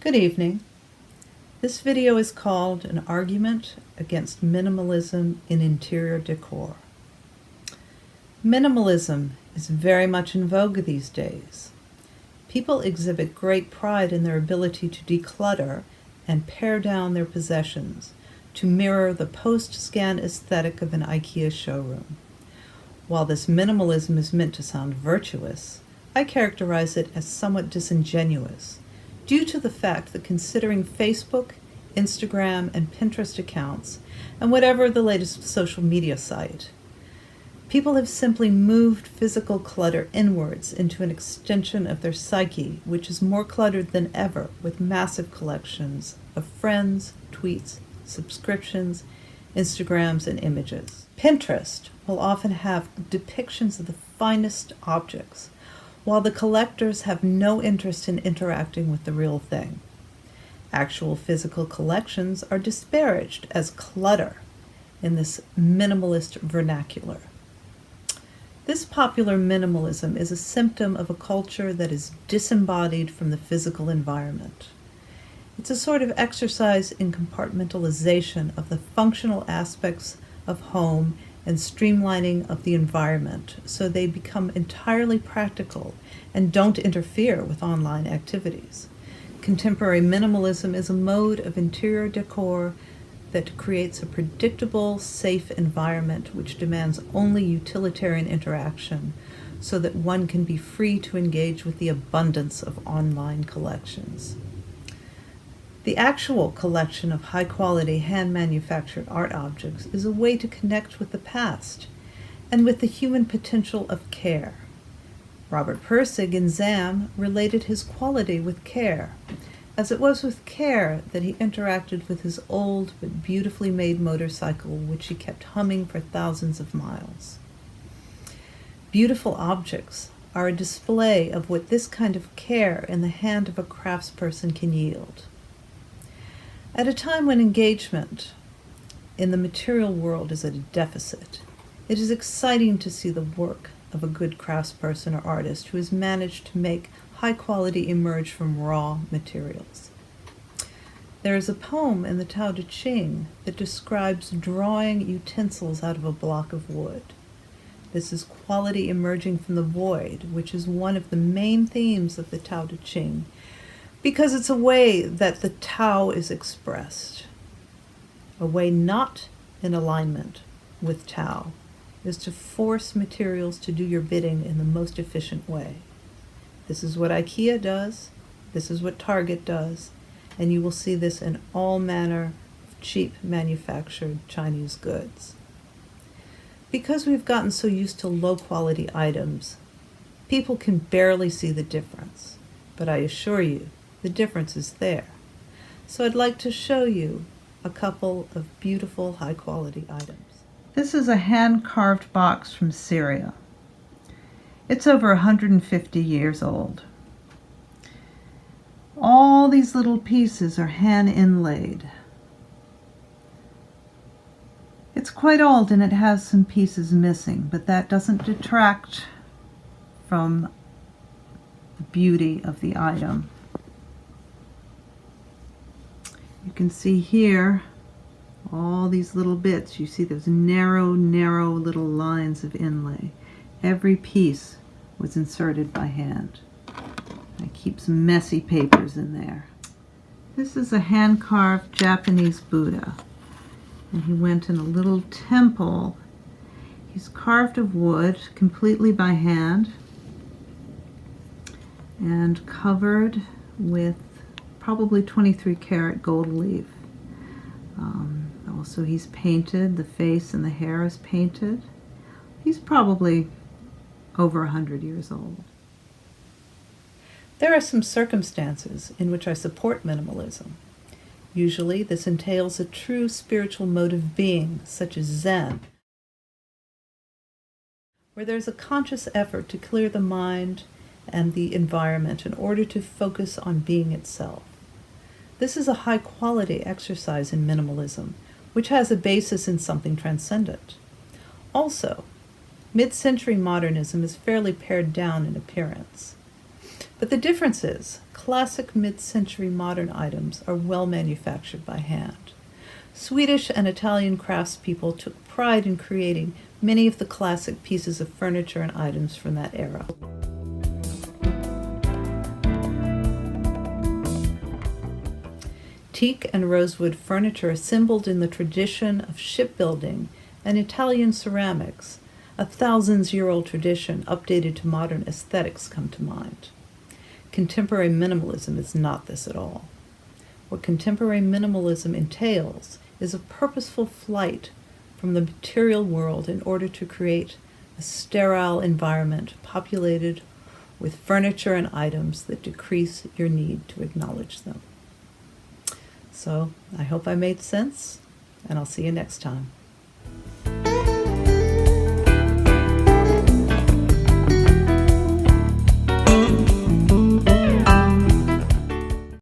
Good evening. This video is called An Argument Against Minimalism in Interior Decor. Minimalism is very much in vogue these days. People exhibit great pride in their ability to declutter and pare down their possessions to mirror the post-scan aesthetic of an IKEA showroom. While this minimalism is meant to sound virtuous, I characterize it as somewhat disingenuous, due to the fact that considering Facebook, Instagram, and Pinterest accounts, and whatever the latest social media site, people have simply moved physical clutter inwards into an extension of their psyche, which is more cluttered than ever with massive collections of friends, tweets, subscriptions, Instagrams, and images. Pinterest will often have depictions of the finest objects, while the collectors have no interest in interacting with the real thing. Actual physical collections are disparaged as clutter in this minimalist vernacular. This popular minimalism is a symptom of a culture that is disembodied from the physical environment. It's a sort of exercise in compartmentalization of the functional aspects of home and streamlining of the environment so they become entirely practical and don't interfere with online activities. Contemporary minimalism is a mode of interior decor that creates a predictable, safe environment which demands only utilitarian interaction so that one can be free to engage with the abundance of online collections. The actual collection of high-quality hand-manufactured art objects is a way to connect with the past and with the human potential of care. Robert Pirsig in Zam related his quality with care, as it was with care that he interacted with his old but beautifully made motorcycle, which he kept humming for thousands of miles. Beautiful objects are a display of what this kind of care in the hand of a craftsperson can yield. At a time when engagement in the material world is at a deficit, it is exciting to see the work of a good craftsperson or artist who has managed to make high quality emerge from raw materials. There is a poem in the Tao Te Ching that describes drawing utensils out of a block of wood. This is quality emerging from the void, which is one of the main themes of the Tao Te Ching, because it's a way that the Tao is expressed. A way not in alignment with Tao is to force materials to do your bidding in the most efficient way. This is what IKEA does, this is what Target does, and you will see this in all manner of cheap manufactured Chinese goods. Because we've gotten so used to low-quality items, people can barely see the difference, but I assure you, the difference is there. So I'd like to show you a couple of beautiful high-quality items. This is a hand-carved box from Syria. It's over 150 years old. All these little pieces are hand inlaid. It's quite old and it has some pieces missing, but that doesn't detract from the beauty of the item. You can see here all these little bits. You see those narrow little lines of inlay. Every piece was inserted by hand. I keep some messy papers in there. This is a hand-carved Japanese Buddha, and he went in a little temple. He's carved of wood completely by hand and covered with probably 23 karat gold leaf. Also, he's painted, the face and the hair is painted. He's probably over 100 years old. There are some circumstances in which I support minimalism. Usually this entails a true spiritual mode of being, such as Zen, where there's a conscious effort to clear the mind and the environment in order to focus on being itself. This is a high-quality exercise in minimalism, which has a basis in something transcendent. Also, mid-century modernism is fairly pared down in appearance. But the difference is, classic mid-century modern items are well manufactured by hand. Swedish and Italian craftspeople took pride in creating many of the classic pieces of furniture and items from that era. Teak and rosewood furniture assembled in the tradition of shipbuilding and Italian ceramics, a thousands-year-old tradition updated to modern aesthetics, come to mind. Contemporary minimalism is not this at all. What contemporary minimalism entails is a purposeful flight from the material world in order to create a sterile environment populated with furniture and items that decrease your need to acknowledge them. So I hope I made sense, and I'll see you next time.